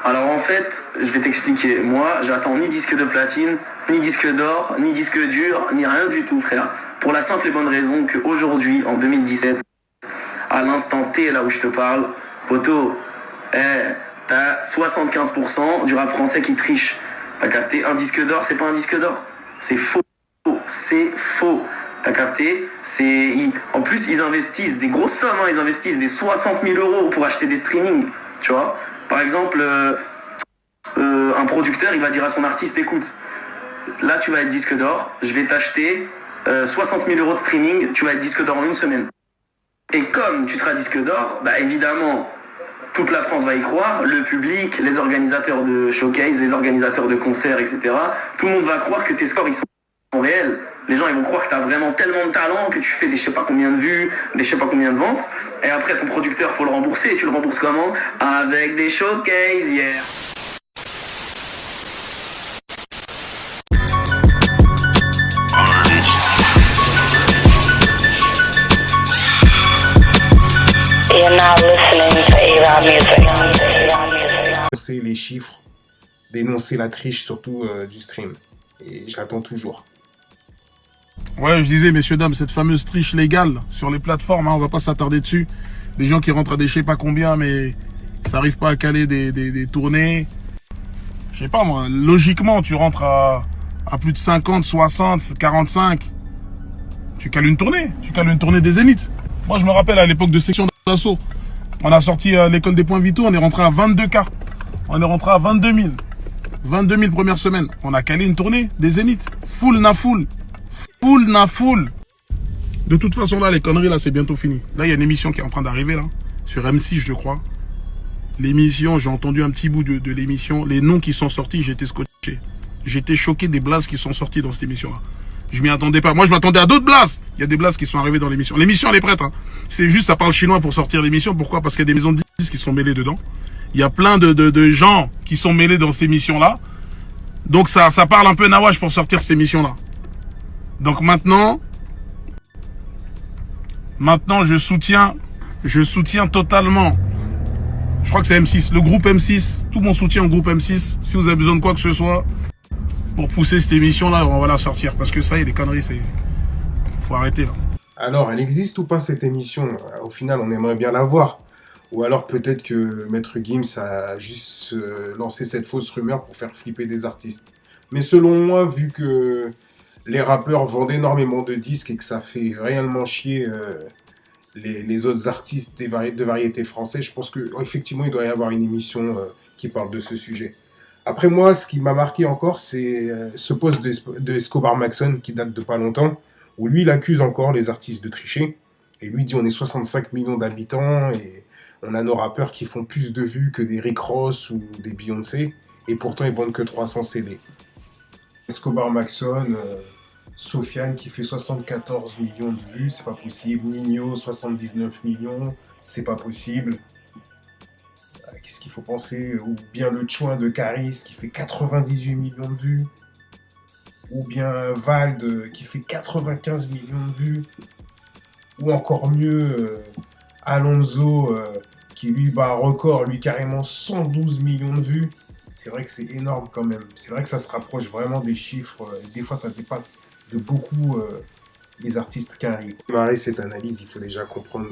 Alors en fait, je vais t'expliquer. Moi, j'attends ni disque de platine, ni disque d'or, ni disque dur, ni rien du tout, frère. Pour la simple et bonne raison qu'aujourd'hui, en 2017, à l'instant T, là où je te parle, poto, t'as 75% du rap français qui triche. T'as capté? Un disque d'or, c'est pas un disque d'or. C'est faux. C'est faux. T'as capté? En plus, ils investissent des grosses sommes, hein. Ils investissent des 60 000 euros pour acheter des streamings. Tu vois? Par exemple, un producteur, il va dire à son artiste, écoute, là, tu vas être disque d'or, je vais t'acheter 60 000 euros de streaming, tu vas être disque d'or en une semaine. Et comme tu seras disque d'or, bah évidemment, toute la France va y croire, le public, les organisateurs de showcase, les organisateurs de concerts, etc. Tout le monde va croire que tes scores, ils sont réels. Les gens, ils vont croire que tu as vraiment tellement de talent, que tu fais des je sais pas combien de vues, des je sais pas combien de ventes. Et après, ton producteur, faut le rembourser. Et tu le rembourses comment? Avec des showcases, yeah. You're now listening to A-Rod Music. Dénoncer les chiffres, dénoncer la triche surtout du stream. Et je l'attends toujours. Ouais, je disais, messieurs, dames, cette fameuse triche légale sur les plateformes, hein, on va pas s'attarder dessus. Des gens qui rentrent à des je sais pas combien, mais ça arrive pas à caler des tournées. Je sais pas moi, logiquement, tu rentres à plus de 50, 60, 45. Tu cales une tournée des Zénith. Moi, je me rappelle à l'époque de section d'assaut. On a sorti l'école des points vitaux, on est rentré à 22K. On est rentré à 22 000. 22 000 première semaine. On a calé une tournée des Zénith. Full na full. Full na full. De toute façon, là, les conneries, là, c'est bientôt fini. Là, il y a une émission qui est en train d'arriver, là. Sur M6, je crois. L'émission, j'ai entendu un petit bout de l'émission. Les noms qui sont sortis, j'étais scotché. J'étais choqué des blases qui sont sorties dans cette émission-là. Je m'y attendais pas. Moi, je m'attendais à d'autres blases. Il y a des blases qui sont arrivées dans l'émission. L'émission, elle est prête, hein. C'est juste, ça parle chinois pour sortir l'émission. Pourquoi? Parce qu'il y a des maisons de disques qui sont mêlées dedans. Il y a plein de gens qui sont mêlés dans ces émissions-là. Donc, ça parle un peu nawash pour sortir ces émissions-là. Donc, maintenant, je soutiens totalement. Je crois que c'est M6. Le groupe M6. Tout mon soutien au groupe M6. Si vous avez besoin de quoi que ce soit pour pousser cette émission-là, on va la sortir. Parce que ça y est, les conneries, faut arrêter, là. Alors, elle existe ou pas cette émission? Au final, on aimerait bien la voir. Ou alors peut-être que Maître Gims a juste lancé cette fausse rumeur pour faire flipper des artistes. Mais selon moi, vu que les rappeurs vendent énormément de disques et que ça fait réellement chier les autres artistes de variété français, je pense qu'effectivement, il doit y avoir une émission qui parle de ce sujet. Après moi, ce qui m'a marqué encore, c'est ce post de Escobar Maxon qui date de pas longtemps, où lui, il accuse encore les artistes de tricher. Et lui dit on est 65 millions d'habitants et on a nos rappeurs qui font plus de vues que des Rick Ross ou des Beyoncé. Et pourtant, ils vendent que 300 CD. Escobar Maxon, Sofiane qui fait 74 millions de vues, c'est pas possible. Nino, 79 millions, c'est pas possible. Qu'est-ce qu'il faut penser? Ou bien le Chouin de Caris qui fait 98 millions de vues. Ou bien Vald qui fait 95 millions de vues. Ou encore mieux, Alonso qui lui bat un record, lui carrément 112 millions de vues. C'est vrai que c'est énorme quand même. C'est vrai que ça se rapproche vraiment des chiffres. Des fois, ça dépasse de beaucoup les artistes qui arrivent. Pour démarrer cette analyse, il faut déjà comprendre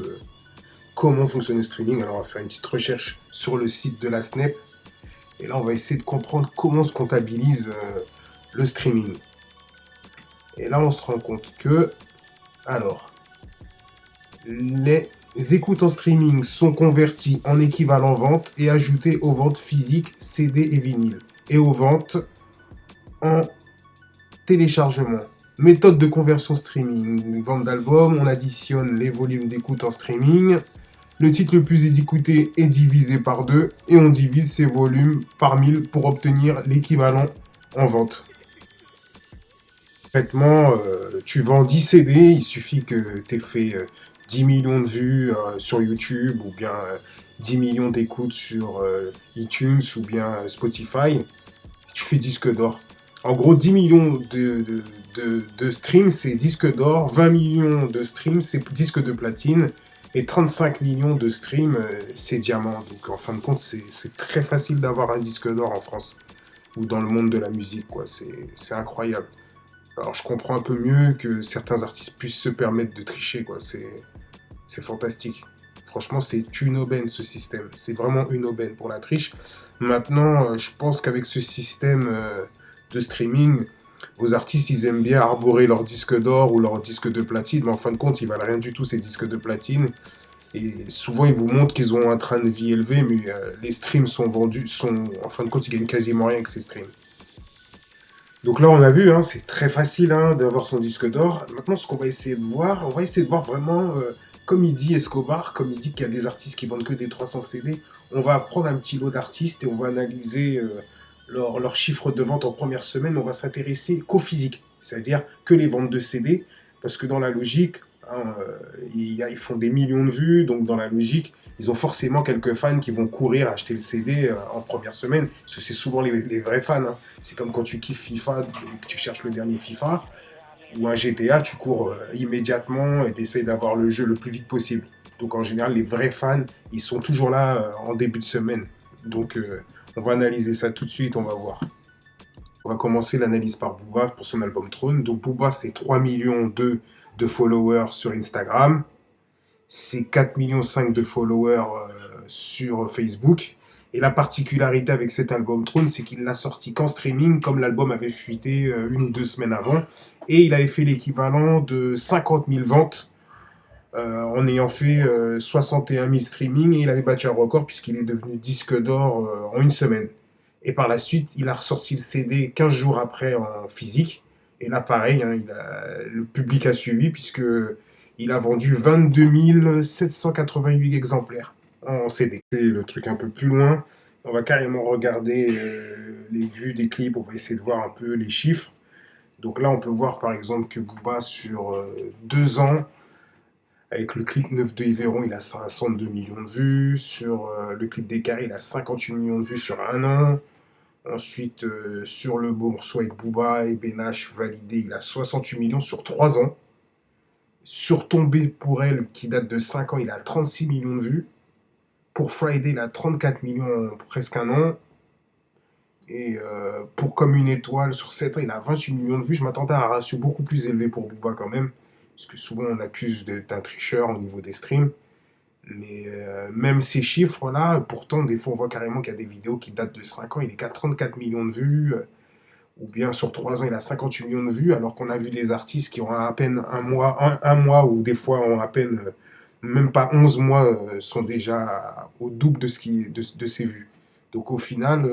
comment fonctionne le streaming. Alors, on va faire une petite recherche sur le site de la Snap. Et là, on va essayer de comprendre comment se comptabilise le streaming. Et là, on se rend compte que... Alors, les écoutes en streaming sont converties en équivalent vente et ajoutées aux ventes physiques CD et vinyle. Et aux ventes en téléchargement. Méthode de conversion streaming. Vente d'albums, on additionne les volumes d'écoute en streaming. Le titre le plus écouté est divisé par 2 et on divise ces volumes par 1000 pour obtenir l'équivalent en vente. Concrètement, tu vends 10 CD, il suffit que tu aies fait 10 millions de vues sur YouTube ou bien 10 millions d'écoutes sur iTunes ou bien Spotify, tu fais disque d'or. En gros, 10 millions de streams, c'est disque d'or, 20 millions de streams, c'est disque de platine, Et 35 millions de streams, c'est diamant. Donc en fin de compte, c'est très facile d'avoir un disque d'or en France ou dans le monde de la musique, quoi. C'est incroyable. Alors je comprends un peu mieux que certains artistes puissent se permettre de tricher, quoi. C'est fantastique. Franchement, c'est une aubaine ce système. C'est vraiment une aubaine pour la triche. Maintenant, je pense qu'avec ce système de streaming, vos artistes, ils aiment bien arborer leur disque d'or ou leur disque de platine, mais en fin de compte, ils valent rien du tout ces disques de platine. Et souvent, ils vous montrent qu'ils ont un train de vie élevé, mais les streams sont vendus, en fin de compte, ils gagnent quasiment rien avec ces streams. Donc là, on a vu, hein, c'est très facile hein, d'avoir son disque d'or. Maintenant, ce qu'on va essayer de voir, on va essayer de voir vraiment, comme il dit Escobar, comme il dit qu'il y a des artistes qui vendent que des 300 CD, on va prendre un petit lot d'artistes et on va analyser leur chiffre de vente en première semaine. On va s'intéresser qu'au physique, c'est-à-dire que les ventes de CD, parce que dans la logique, hein, ils font des millions de vues, donc dans la logique, ils ont forcément quelques fans qui vont courir acheter le CD en première semaine, parce que c'est souvent les vrais fans. Hein. C'est comme quand tu kiffes FIFA et que tu cherches le dernier FIFA, ou un GTA, tu cours immédiatement et tu essayes d'avoir le jeu le plus vite possible. Donc en général, les vrais fans, ils sont toujours là en début de semaine. Donc on va analyser ça tout de suite, on va voir. On va commencer l'analyse par Booba pour son album Throne. Donc Booba, c'est 3,2 millions de followers sur Instagram. C'est 4,5 millions de followers sur Facebook. Et la particularité avec cet album Throne, c'est qu'il l'a sorti qu'en streaming, comme l'album avait fuité 1 ou 2 semaines avant. Et il avait fait l'équivalent de 50 000 ventes en ayant fait 61 000 streaming. Et il avait battu un record puisqu'il est devenu disque d'or en 1 semaine. Et par la suite, il a ressorti le CD 15 jours après en physique. Et là, pareil, hein, le public a suivi puisque il a vendu 22 788 exemplaires en CD. C'est le truc un peu plus loin. On va carrément regarder les vues des clips. On va essayer de voir un peu les chiffres. Donc là, on peut voir par exemple que Booba, sur 2 ans, avec le clip Neuf de Yveron, il a 62 millions de vues. Sur le clip d'Ekari, il a 58 millions de vues sur 1 an. Ensuite, sur le beau morceau avec Booba et Benache validé, il a 68 millions sur 3 ans. Sur Tombé pour elle, qui date de 5 ans, il a 36 millions de vues. Pour Friday, il a 34 millions en presque 1 an. Et pour Comme une étoile, sur 7 ans, il a 28 millions de vues. Je m'attendais à un ratio beaucoup plus élevé pour Booba quand même. Parce que souvent, on l'accuse d'un tricheur au niveau des streams. Mais même ces chiffres-là, pourtant, des fois, on voit carrément qu'il y a des vidéos qui datent de 5 ans. Il est qu'à 34 millions de vues. Ou bien sur 3 ans, il a 58 millions de vues. Alors qu'on a vu des artistes qui ont à peine un mois ou des fois ont à peine, même pas 11 mois, sont déjà au double de ces vues. Donc au final,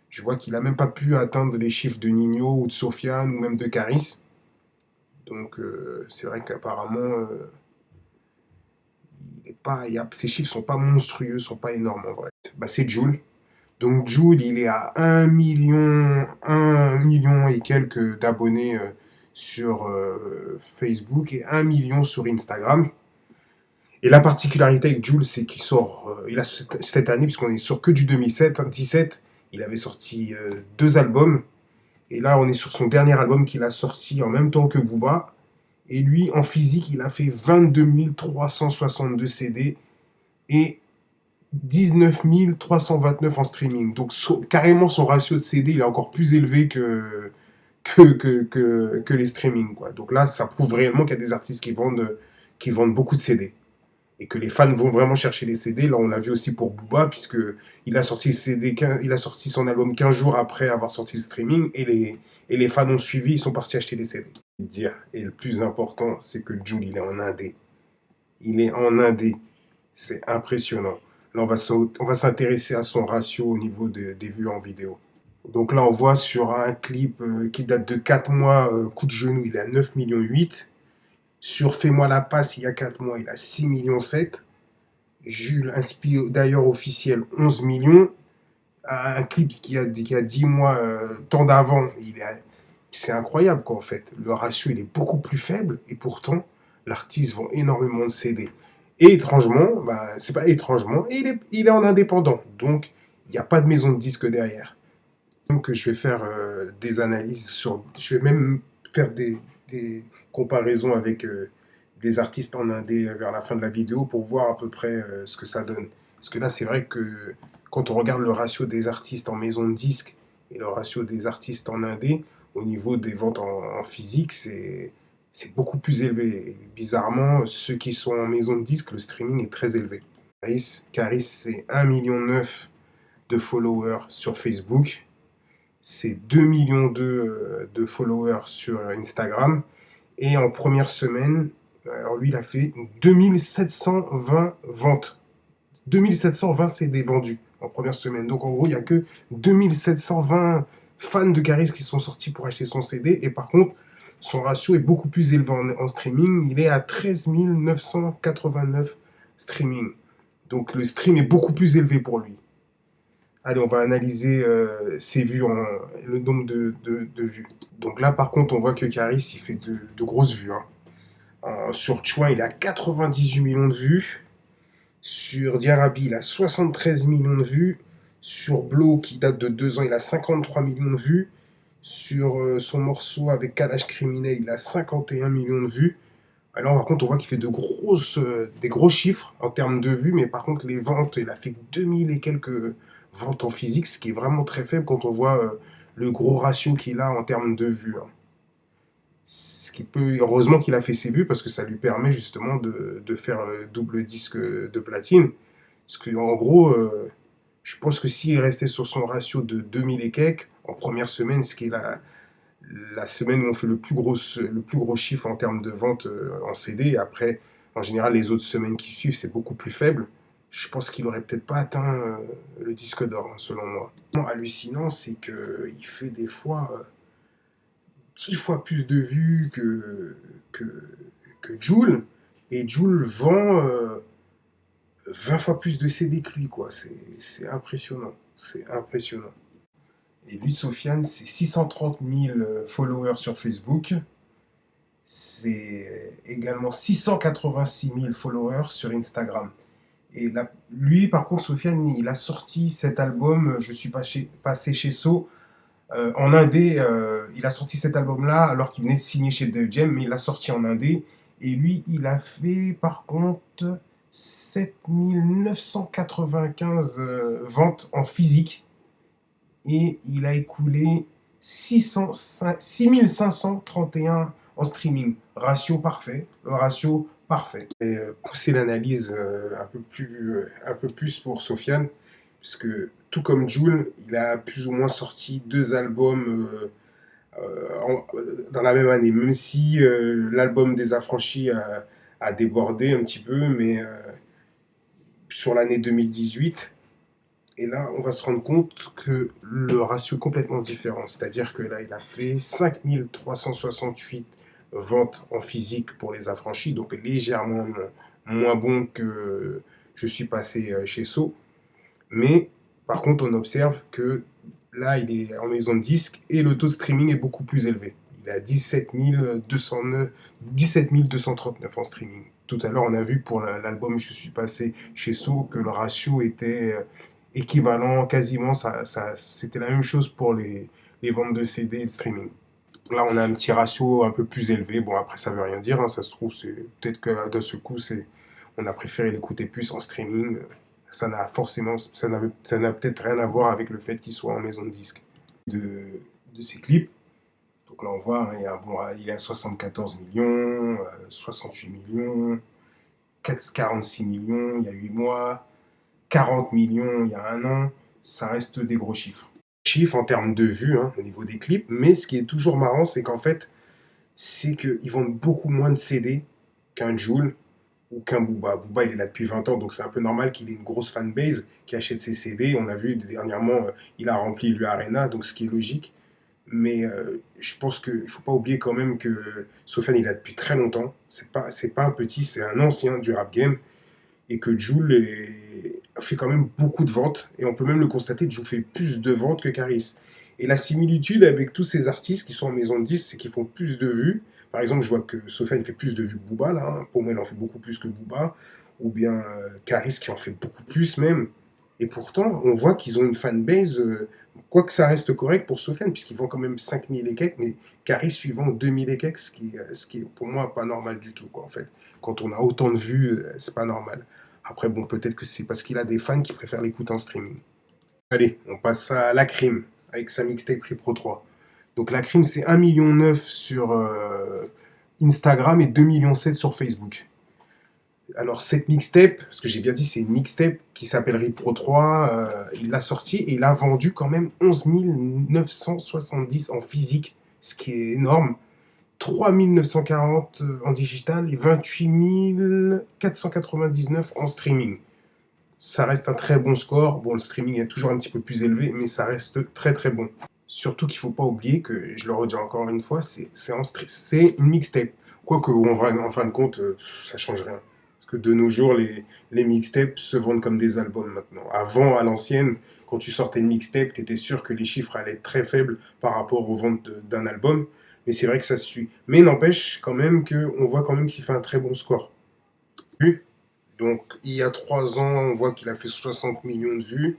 je vois qu'il n'a même pas pu atteindre les chiffres de Nino ou de Sofiane ou même de Caris. Donc c'est vrai qu'apparemment... ces chiffres sont pas monstrueux, sont pas énormes en vrai. Bah, c'est Jul. Donc Jul, il est à 1 million et quelques d'abonnés sur Facebook et 1 million sur Instagram. Et la particularité avec Jul, c'est qu'il sort, il a cette année, puisqu'on est sur que du 2017, il avait sorti 2 albums. Et là, on est sur son dernier album qu'il a sorti en même temps que Booba. Et lui, en physique, il a fait 22 362 CD et 19 329 en streaming. Donc, carrément, son ratio de CD, il est encore plus élevé que les streamings, quoi. Donc là, ça prouve réellement qu'il y a des artistes qui vendent beaucoup de CD. Et que les fans vont vraiment chercher les CD. Là, on l'a vu aussi pour Booba, puisqu'il a sorti il a sorti son album 15 jours après avoir sorti le streaming. Et les fans ont suivi, ils sont partis acheter les CD. Et le plus important, c'est que Jul, il est en indé. Il est en indé. C'est impressionnant. Là, on va s'intéresser à son ratio au niveau des vues en vidéo. Donc là, on voit sur un clip qui date de 4 mois, Coup de genou, il est à 9,8 millions. Sur Fais-moi la passe, il y a 4 mois, il a 6,7 millions. Jules inspire d'ailleurs officiel 11 millions. Un clip qui a 10 mois, temps d'avant, c'est incroyable quoi en fait. Le ratio il est beaucoup plus faible et pourtant l'artiste vend énormément de CD. Et étrangement, c'est pas étrangement, il est en indépendant. Donc il n'y a pas de maison de disque derrière. Donc je vais faire des analyses je vais même faire des comparaisons avec des artistes en indé vers la fin de la vidéo pour voir à peu près ce que ça donne. Parce que là, c'est vrai que quand on regarde le ratio des artistes en maison de disques et le ratio des artistes en indé, au niveau des ventes en physique, c'est beaucoup plus élevé. Et bizarrement, ceux qui sont en maison de disques, le streaming est très élevé. Caris, c'est 1,9 million de followers sur Facebook. C'est 2,2 millions de followers sur Instagram. Et en première semaine, alors lui, il a fait 2720 ventes. 2720 CD vendus en première semaine. Donc en gros, il n'y a que 2720 fans de Caris qui sont sortis pour acheter son CD. Et par contre, son ratio est beaucoup plus élevé en streaming. Il est à 13 989 streaming. Donc le stream est beaucoup plus élevé pour lui. Allez, on va analyser ses vues, le nombre de vues. Donc là, par contre, on voit que Caris, il fait de grosses vues. Sur Chouin, il a 98 millions de vues. Sur Diarabi, il a 73 millions de vues. Sur Blow, qui date de 2 ans, il a 53 millions de vues. Sur son morceau avec Kalash Criminel, il a 51 millions de vues. Alors, par contre, on voit qu'il fait des gros chiffres en termes de vues. Mais par contre, les ventes, il a fait 2000 et quelques ventes en physique, ce qui est vraiment très faible quand on voit le gros ratio qu'il a en termes de vues. Heureusement qu'il a fait ses vues parce que ça lui permet justement de faire double disque de platine. Parce que en gros, je pense que s'il restait sur son ratio de 2000 et quelques en première semaine, ce qui est la semaine où on fait le plus gros chiffre en termes de vente en CD, et après, en général, les autres semaines qui suivent, c'est beaucoup plus faible. Je pense qu'il aurait peut-être pas atteint le disque d'or, selon moi. Hallucinant, c'est qu'il fait des fois 10 fois plus de vues que Jul, et Jul vend 20 fois plus de CD que lui, quoi. C'est impressionnant. C'est impressionnant. Et lui, Sofiane, c'est 630 000 followers sur Facebook. C'est également 686 000 followers sur Instagram. Et là, lui, par contre, Sofiane, il a sorti cet album, Je suis passé chez So, en indé. Il a sorti cet album-là alors qu'il venait de signer chez Def Jam, mais il l'a sorti en indé. Et lui, il a fait, par contre, 7995 ventes en physique. Et il a écoulé 6531 en streaming. Ratio parfait. Le ratio parfait. Et pousser l'analyse un peu plus pour Sofiane, puisque tout comme Jul, il a plus ou moins sorti 2 albums dans la même année. Même si l'album des Affranchis a débordé un petit peu, mais sur l'année 2018. Et là, on va se rendre compte que le ratio est complètement différent. C'est-à-dire que là, il a fait 5368 ventes en physique pour les Affranchis, donc légèrement moins bon que Je suis passé chez So. Mais par contre, on observe que là, il est en maison de disque et le taux de streaming est beaucoup plus élevé. Il a 17 239 en streaming. Tout à l'heure, on a vu pour l'album Je suis passé chez So que le ratio était équivalent quasiment. C'était la même chose pour les ventes de CD et le streaming. Là, on a un petit ratio un peu plus élevé. Bon, après, ça veut rien dire. Ça se trouve, c'est peut-être que d'un seul coup, on a préféré l'écouter plus en streaming. Ça n'a peut-être rien à voir avec le fait qu'il soit en maison de disque. De ses clips. Donc là, on voit, il est à 74 millions, 68 millions, 46 millions il y a 8 mois, 40 millions il y a 1 an. Ça reste des gros chiffres. Chiffres en termes de vues au niveau des clips. Mais ce qui est toujours marrant, c'est qu'en fait, c'est qu'ils vendent beaucoup moins de CD qu'un Jul ou qu'un Booba. Booba, il est là depuis 20 ans, donc c'est un peu normal qu'il ait une grosse fanbase qui achète ses CD. On a vu dernièrement, il a rempli l'U-Arena, donc ce qui est logique. Mais je pense qu'il ne faut pas oublier quand même que Sofiane, il est là depuis très longtemps. C'est pas un petit, c'est un ancien du rap game. Et que Jul fait quand même beaucoup de ventes. Et on peut même le constater, Jul fait plus de ventes que Caris. Et la similitude avec tous ces artistes qui sont en maison de disques, c'est qu'ils font plus de vues. Par exemple, je vois que Sofiane fait plus de vues que Booba, là. Pour moi, il en fait beaucoup plus que Booba. Ou bien Caris qui en fait beaucoup plus même. Et pourtant, on voit qu'ils ont une fanbase Quoique ça reste correct pour Sofiane, puisqu'il vend quand même 5000 et quelques, mais Caris suivant 2000 et quelques, ce qui est pour moi pas normal du tout, quoi, en fait. Quand on a autant de vues, c'est pas normal. Après, bon, peut-être que c'est parce qu'il a des fans qui préfèrent l'écouter en streaming. Allez, on passe à La Crime, avec sa mixtape Repro 3. Donc La Crime, c'est 1,9 million sur Instagram et 2,7 millions sur Facebook. Alors cette mixtape, parce que j'ai bien dit c'est une mixtape qui s'appelle Repro 3, il l'a sorti et il a vendu quand même 11 970 en physique, ce qui est énorme. 3 940 en digital et 28 499 en streaming. Ça reste un très bon score. Bon, le streaming est toujours un petit peu plus élevé, mais ça reste très très bon. Surtout qu'il ne faut pas oublier que, je le redis encore une fois, c'est une mixtape. Quoique, en fin de compte, ça change rien. Parce que de nos jours, les mixtapes se vendent comme des albums maintenant. Avant, à l'ancienne, quand tu sortais une mixtape, tu étais sûr que les chiffres allaient être très faibles par rapport aux ventes d'un album. Mais c'est vrai que ça se suit. Mais n'empêche quand même qu'on voit quand même qu'il fait un très bon score. Donc, il y a 3 ans, on voit qu'il a fait 60 millions de vues.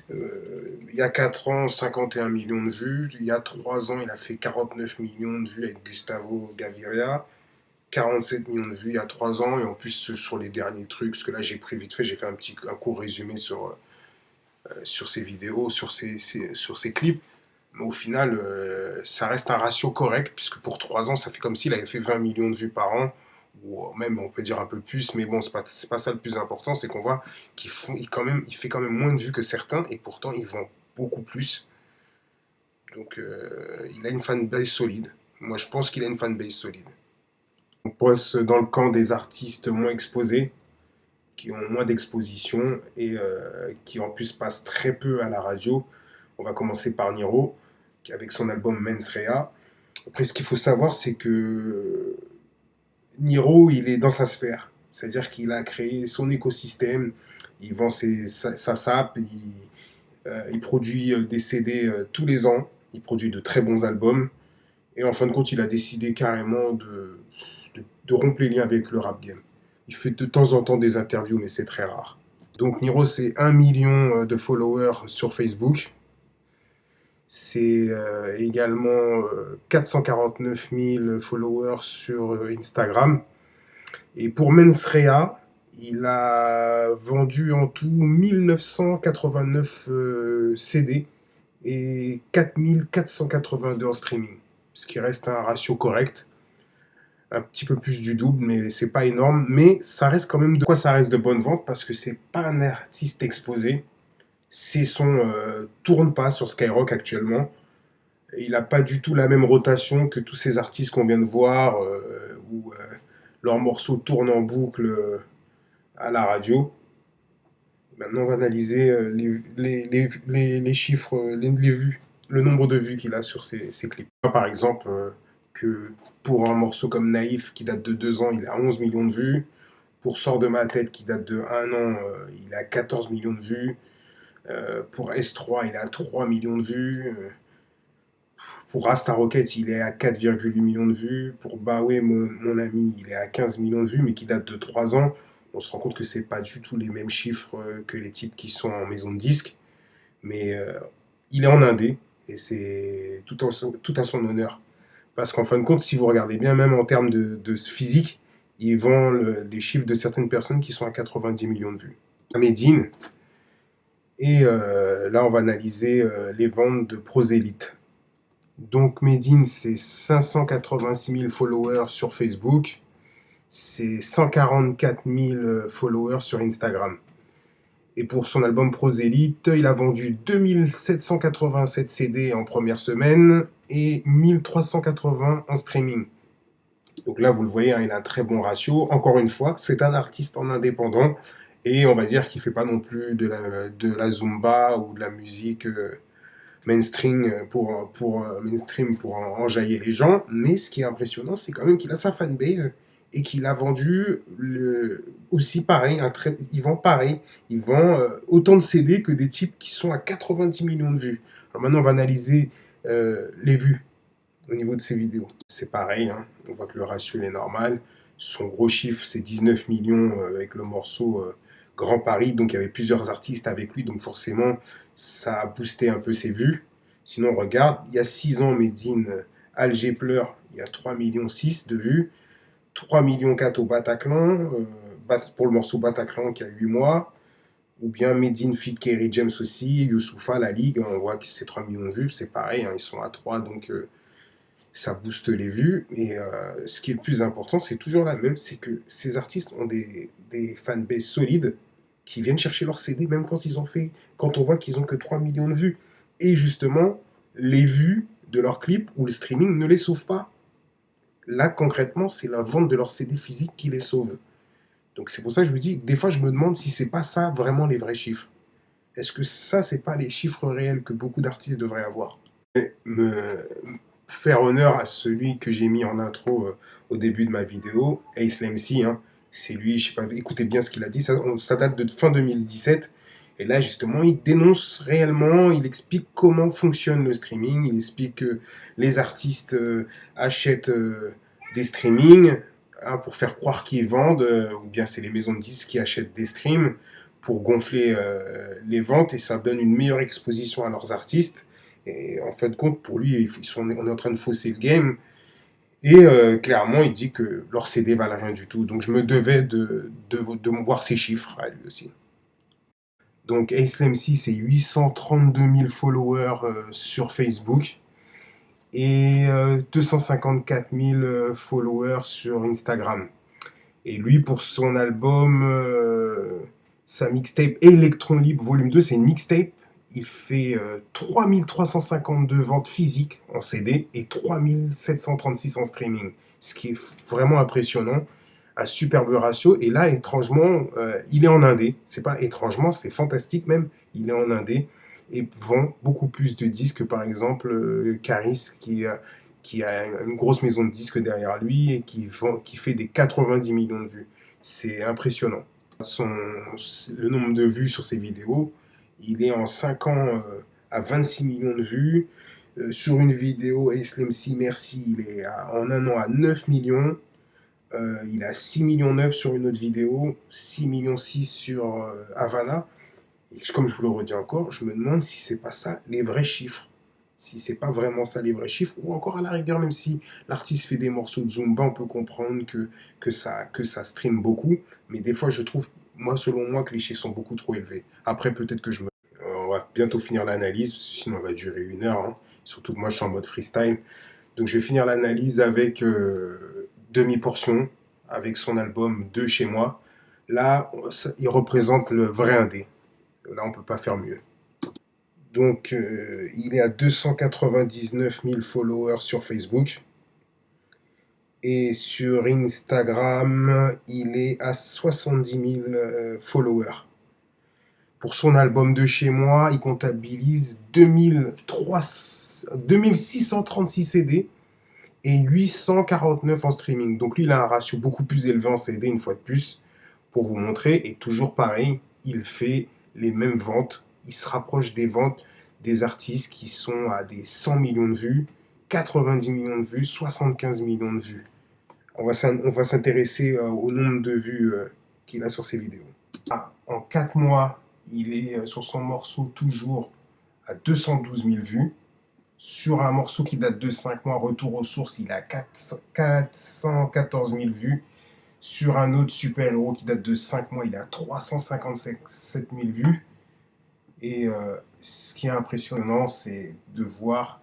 Il y a 4 ans, 51 millions de vues. Il y a 3 ans, il a fait 49 millions de vues avec Gustavo Gaviria. 47 millions de vues il y a 3 ans. Et en plus, sur les derniers trucs, parce que là, j'ai pris vite fait, j'ai fait un court résumé sur ses vidéos, sur ses clips. Mais au final, ça reste un ratio correct, puisque pour 3 ans, ça fait comme s'il avait fait 20 millions de vues par an, ou même, on peut dire un peu plus, mais bon, c'est pas ça le plus important, c'est qu'on voit qu'il fait quand même moins de vues que certains, et pourtant, il vend beaucoup plus. Donc, il a une fanbase solide. Moi, je pense qu'il a une fanbase solide. On passe dans le camp des artistes moins exposés, qui ont moins d'exposition, et qui en plus passent très peu à la radio. On va commencer par Niro, qui avec son album Mens Rea. Après, ce qu'il faut savoir, c'est que Niro, il est dans sa sphère. C'est-à-dire qu'il a créé son écosystème, il vend sa SAP, il produit des CD tous les ans, il produit de très bons albums. Et en fin de compte, il a décidé carrément de rompre les liens avec le rap game. Il fait de temps en temps des interviews, mais c'est très rare. Donc Niro, c'est 1 million de followers sur Facebook. C'est également 449 000 followers sur Instagram. Et pour Mens Rea, il a vendu en tout 1989 CD et 4482 en streaming. Ce qui reste un ratio correct. Un petit peu plus du double, mais c'est pas énorme. Mais ça reste quand même ça reste de bonnes ventes parce que c'est pas un artiste exposé. Ses sons tournent pas sur Skyrock actuellement. Il n'a pas du tout la même rotation que tous ces artistes qu'on vient de voir, où leurs morceaux tournent en boucle à la radio. Maintenant, on va analyser les chiffres, les vues, le nombre de vues qu'il a sur ses clips. Par exemple, que pour un morceau comme Naïf, qui date de 2 ans, il a 11 millions de vues. Pour Sors de ma tête, qui date de 1 an, il a 14 millions de vues. Pour S3, il a 3 millions de vues. Pour Rasta Rocket, il est à 4,8 millions de vues. Pour Baoué, mon ami, il est à 15 millions de vues, mais qui date de 3 ans. On se rend compte que c'est pas du tout les mêmes chiffres que les types qui sont en maison de disques. Mais il est en indé, et c'est tout à son honneur. Parce qu'en fin de compte, si vous regardez bien, même en termes de physique, il vend les chiffres de certaines personnes qui sont à 90 millions de vues. Medine. Et là, on va analyser les ventes de Prosélyte. Donc Medine, c'est 586 000 followers sur Facebook, c'est 144 000 followers sur Instagram. Et pour son album Prosélyte, il a vendu 2787 CD en première semaine et 1380 en streaming. Donc là, vous le voyez, hein, il a un très bon ratio. Encore une fois, c'est un artiste en indépendant et on va dire qu'il ne fait pas non plus de la zumba ou de la musique mainstream pour enjailler les gens. Mais ce qui est impressionnant, c'est quand même qu'il a sa fanbase et qu'il a vendu aussi pareil. Il vend pareil. Il vend autant de CD que des types qui sont à 90 millions de vues. Alors maintenant, on va analyser les vues au niveau de ses vidéos. C'est pareil, hein. On voit que le ratio est normal. Son gros chiffre, c'est 19 millions avec le morceau Grand Paris, donc il y avait plusieurs artistes avec lui, donc forcément, ça a boosté un peu ses vues. Sinon, regarde, il y a 6 ans, Medine, Alger pleure, il y a 3,6 millions de vues, 3,4 millions au Bataclan, pour le morceau Bataclan qui a 8 mois, ou bien Medine feat Kerry James aussi, Youssoufa, la Ligue, on voit que c'est 3 millions de vues, c'est pareil, hein, ils sont à 3, donc ça booste les vues. Et ce qui est le plus important, c'est toujours la même, c'est que ces artistes ont des fanbases solides qui viennent chercher leur CD, même quand on voit qu'ils ont que 3 millions de vues. Et justement, les vues de leurs clips ou le streaming ne les sauvent pas. Là, concrètement, c'est la vente de leur CD physique qui les sauve. Donc c'est pour ça que je vous dis, des fois je me demande si c'est pas ça vraiment les vrais chiffres. Est-ce que ça, c'est pas les chiffres réels que beaucoup d'artistes devraient avoir? Et me faire honneur à celui que j'ai mis en intro au début de ma vidéo, Ace MC, hein. C'est lui, je sais pas, écoutez bien ce qu'il a dit, ça date de fin 2017. Et là, justement, il dénonce réellement, il explique comment fonctionne le streaming, il explique que les artistes achètent des streamings, hein, pour faire croire qu'ils vendent, ou bien c'est les maisons de disques qui achètent des streams pour gonfler les ventes, et ça donne une meilleure exposition à leurs artistes. Et en fin de compte, pour lui, on est en train de fausser le game. Et clairement, il dit que leur CD valent rien du tout. Donc je me devais de voir ces chiffres à lui aussi. Donc Ace MC, c'est 832 000 followers sur Facebook et 254 000 followers sur Instagram. Et lui, pour son album, sa mixtape Electron Libre Volume 2, c'est une mixtape. Il fait 3352 ventes physiques en CD et 3736 en streaming. Ce qui est vraiment impressionnant. Un superbe ratio. Et là, étrangement, il est en indé. C'est pas étrangement, c'est fantastique même. Il est en indé et vend beaucoup plus de disques que par exemple Caris qui a une grosse maison de disques derrière lui et qui fait des 90 millions de vues. C'est impressionnant. Le nombre de vues sur ses vidéos, il est en 5 ans à 26 millions de vues. Sur une vidéo, Ace MC Merci, il est en un an à 9 millions. Il a 6 millions 9 sur une autre vidéo, 6 millions 6 sur Havana. Et comme je vous le redis encore, je me demande si c'est pas ça les vrais chiffres. Si c'est pas vraiment ça les vrais chiffres, ou encore à la rigueur, même si l'artiste fait des morceaux de Zumba, on peut comprendre que ça stream beaucoup. Mais des fois, je trouve, selon moi, que les chiffres sont beaucoup trop élevés. Après, peut-être que on va bientôt finir l'analyse, sinon on va durer 1 heure. Hein. Surtout que moi, je suis en mode freestyle. Donc, je vais finir l'analyse avec Demi-Portion, avec son album De Chez Moi. Là, il représente le vrai indé. Là, on peut pas faire mieux. Donc, il est à 299 000 followers sur Facebook. Et sur Instagram, il est à 70 000 followers. Pour son album De Chez Moi, il comptabilise 2636 CD et 849 en streaming. Donc lui, il a un ratio beaucoup plus élevé en CD, une fois de plus, pour vous montrer. Et toujours pareil, il fait les mêmes ventes. Il se rapproche des ventes des artistes qui sont à des 100 millions de vues, 90 millions de vues, 75 millions de vues. On va s'intéresser au nombre de vues qu'il a sur ses vidéos. En 4 mois, il est sur son morceau toujours à 212 000 vues. Sur un morceau qui date de 5 mois, Retour aux sources, il a 414 000 vues. Sur un autre super-héros qui date de 5 mois, il a 357 000 vues. Et ce qui est impressionnant, c'est de voir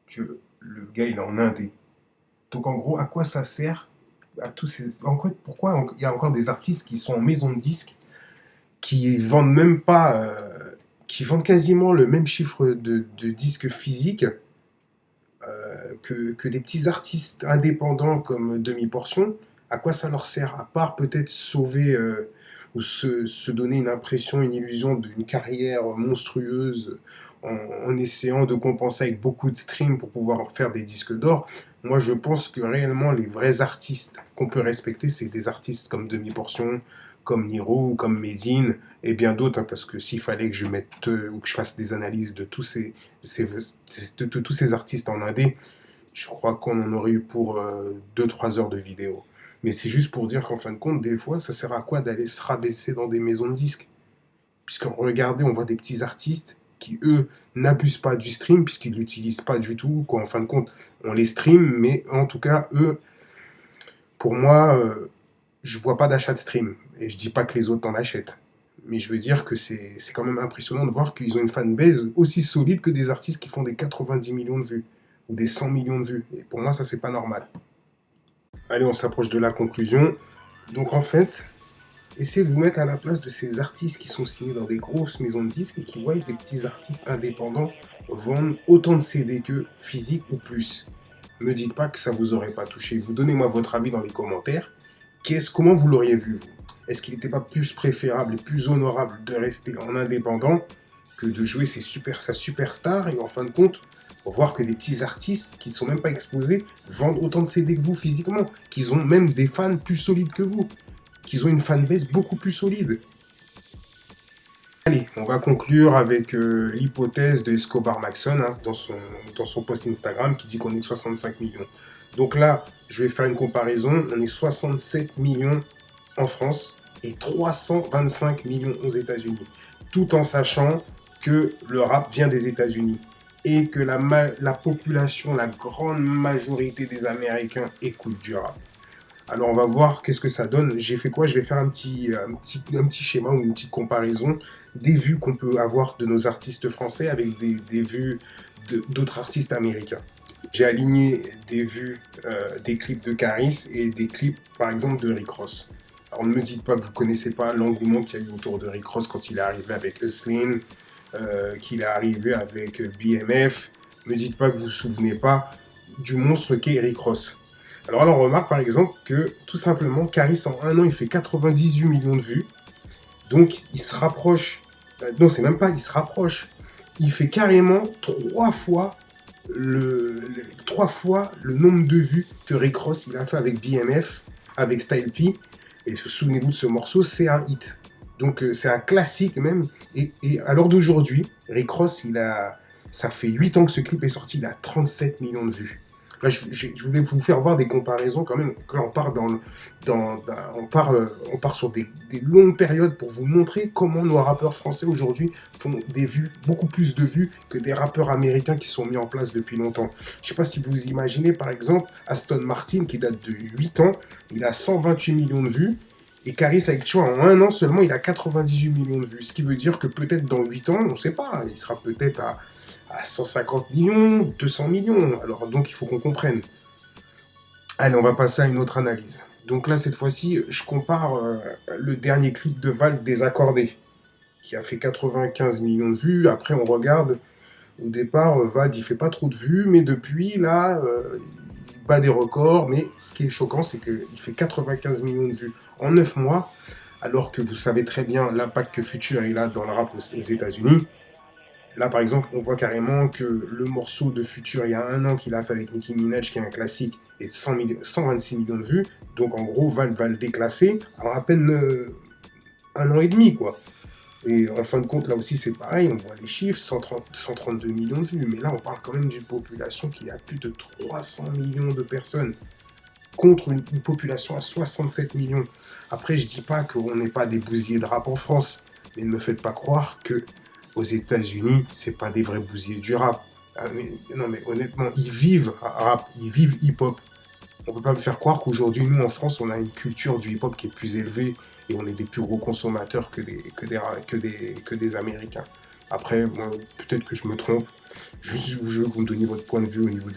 que le gars, il est en indé. Donc en gros, à quoi ça sert pourquoi il y a encore des artistes qui sont en maison de disques, qui vendent même pas, qui vendent quasiment le même chiffre de disques physiques que des petits artistes indépendants comme Demi-Portion. À quoi ça leur sert? À part peut-être sauver ou se donner une impression, une illusion d'une carrière monstrueuse en essayant de compenser avec beaucoup de streams pour pouvoir faire des disques d'or. Moi, je pense que réellement, les vrais artistes qu'on peut respecter, c'est des artistes comme Demi-Portion, comme Niro, ou comme Medine, et bien d'autres, hein, parce que s'il fallait que je mette ou que je fasse des analyses de tous ces artistes en indé, je crois qu'on en aurait eu pour 2-3 heures de vidéo. Mais c'est juste pour dire qu'en fin de compte, des fois, ça sert à quoi d'aller se rabaisser dans des maisons de disques? Puisque regardez, on voit des petits artistes qui, eux, n'abusent pas du stream, puisqu'ils ne l'utilisent pas du tout, quoi. En fin de compte, on les stream, mais en tout cas, eux, pour moi, je vois pas d'achat de stream. Et je dis pas que les autres en achètent. Mais je veux dire que c'est quand même impressionnant de voir qu'ils ont une fanbase aussi solide que des artistes qui font des 90 millions de vues, ou des 100 millions de vues. Et pour moi, ça, c'est pas normal. Allez, on s'approche de la conclusion. Donc en fait, essayez de vous mettre à la place de ces artistes qui sont signés dans des grosses maisons de disques et qui voient des petits artistes indépendants vendre autant de CD qu'eux, physiques ou plus. Me dites pas que ça vous aurait pas touché. Vous donnez-moi votre avis dans les commentaires. Comment vous l'auriez vu, vous? Est-ce qu'il n'était pas plus préférable et plus honorable de rester en indépendant que de jouer sa superstar et en fin de compte, voir que des petits artistes qui ne sont même pas exposés vendent autant de CD que vous physiquement, qu'ils ont même des fans plus solides que vous, qu'ils ont une fanbase beaucoup plus solide. Allez, on va conclure avec l'hypothèse de Escobar Maxon dans son post Instagram qui dit qu'on est de 65 millions. Donc là, je vais faire une comparaison. On est 67 millions en France et 325 millions aux États-Unis. Tout en sachant que le rap vient des États-Unis et que la population, la grande majorité des Américains écoutent du rap. Alors on va voir qu'est-ce que ça donne. J'ai fait quoi? Je vais faire un petit schéma ou une petite comparaison des vues qu'on peut avoir de nos artistes français avec des vues d'autres artistes américains. J'ai aligné des vues des clips de Caris et des clips par exemple de Rick Ross. Alors ne me dites pas que vous ne connaissez pas l'engouement qu'il y a eu autour de Rick Ross quand il est arrivé avec Hustlin, qu'il est arrivé avec BMF. Ne me dites pas que vous ne vous souvenez pas du monstre qu'est Rick Ross. Alors on remarque par exemple que tout simplement Caris en un an il fait 98 millions de vues. Donc il se rapproche, non c'est même pas il se rapproche, il fait carrément 3 fois le nombre de vues que Rick Ross il a fait avec BMF, avec Style P. Et souvenez-vous de ce morceau, c'est un hit. Donc c'est un classique même. Et à l'heure d'aujourd'hui, Rick Ross, ça fait 8 ans que ce clip est sorti, il a 37 millions de vues. Là, je voulais vous faire voir des comparaisons quand même. Là, on part sur des longues périodes pour vous montrer comment nos rappeurs français aujourd'hui font des vues, beaucoup plus de vues que des rappeurs américains qui sont mis en place depuis longtemps. Je ne sais pas si vous imaginez par exemple Aston Martin qui date de 8 ans, il a 128 millions de vues. Et Caris avec Choix, en un an seulement, il a 98 millions de vues. Ce qui veut dire que peut-être dans 8 ans, on ne sait pas, il sera peut-être à 150 millions, 200 millions. Alors donc il faut qu'on comprenne. Allez, on va passer à une autre analyse. Donc là, cette fois-ci, je compare le dernier clip de Val Désaccordé, qui a fait 95 millions de vues. Après, on regarde, au départ, Val, il fait pas trop de vues, mais depuis, là, il bat des records. Mais ce qui est choquant, c'est qu'il fait 95 millions de vues en 9 mois, alors que vous savez très bien l'impact que Future il a dans le rap aux États-Unis. Là, par exemple, on voit carrément que le morceau de Future, il y a un an qu'il a fait avec Nicki Minaj, qui est un classique, est de 126 millions de vues. Donc, en gros, Val va le déclasser en à peine un an et demi, quoi. Et en fin de compte, là aussi, c'est pareil. On voit les chiffres, 132 millions de vues. Mais là, on parle quand même d'une population qui a plus de 300 millions de personnes contre une population à 67 millions. Après, je dis pas qu'on n'est pas des bousiers de rap en France. Mais ne me faites pas croire que aux États-Unis, c'est pas des vrais bousiers du rap. Non, mais honnêtement, ils vivent rap, ils vivent hip-hop. On peut pas me faire croire qu'aujourd'hui, nous, en France, on a une culture du hip-hop qui est plus élevée et on est des plus gros consommateurs que des Américains. Après, moi, peut-être que je me trompe. Je veux que vous me donniez votre point de vue au niveau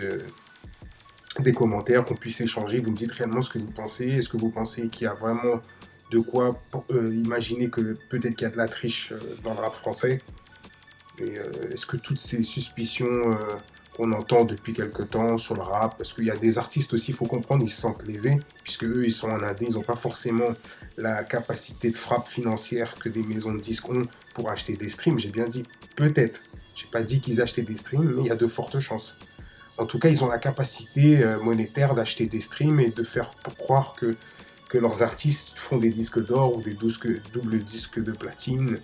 des commentaires, qu'on puisse échanger. Vous me dites réellement ce que vous pensez. Est-ce que vous pensez qu'il y a vraiment de quoi imaginer que peut-être qu'il y a de la triche dans le rap français? Et est-ce que toutes ces suspicions qu'on entend depuis quelque temps sur le rap, parce qu'il y a des artistes aussi, il faut comprendre, ils se sentent lésés, puisque eux, ils sont en indé, ils n'ont pas forcément la capacité de frappe financière que des maisons de disques ont pour acheter des streams. J'ai bien dit peut-être. J'ai pas dit qu'ils achetaient des streams, mais il y a de fortes chances. En tout cas, ils ont la capacité monétaire d'acheter des streams et de faire croire que leurs artistes font des disques d'or ou des doubles disques de platine.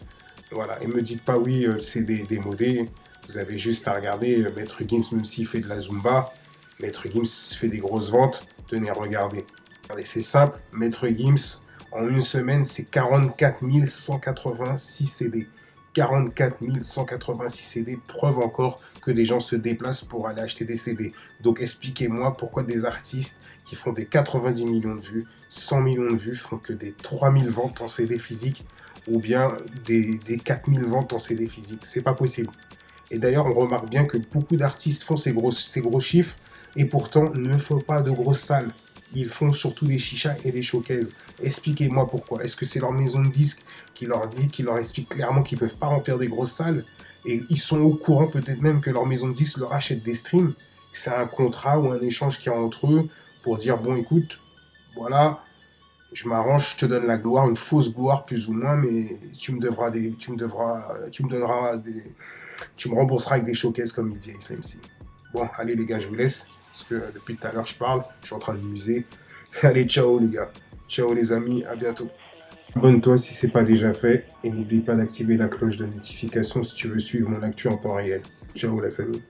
Voilà, et me dites pas oui, c'est démodé. Vous avez juste à regarder Maître Gims, même s'il fait de la Zumba, Maître Gims fait des grosses ventes. Tenez, regardez. Regardez, c'est simple, Maître Gims, en une semaine, c'est 44 186 CD. 44 186 CD, preuve encore que des gens se déplacent pour aller acheter des CD. Donc expliquez-moi pourquoi des artistes qui font des 90 millions de vues, 100 millions de vues, font que des 3000 ventes en CD physique ou bien des 4000 ventes en CD physique. C'est pas possible. Et d'ailleurs, on remarque bien que beaucoup d'artistes font ces gros chiffres et pourtant ne font pas de grosses salles. Ils font surtout des chichas et des showcases. Expliquez-moi pourquoi. Est-ce que c'est leur maison de disques qui leur dit, qui leur explique clairement qu'ils ne peuvent pas remplir des grosses salles et ils sont au courant peut-être même que leur maison de disques leur achète des streams. C'est un contrat ou un échange qu'il y a entre eux pour dire bon écoute, voilà, je m'arrange, je te donne la gloire, une fausse gloire plus ou moins, mais tu me rembourseras avec des showcases comme il dit à Islam C. Bon, allez les gars, je vous laisse, parce que depuis tout à l'heure je parle, je suis en train de m'amuser. Allez, ciao les gars. Ciao les amis, à bientôt. Abonne-toi si ce n'est pas déjà fait, et n'oublie pas d'activer la cloche de notification si tu veux suivre mon actu en temps réel. Ciao la famille.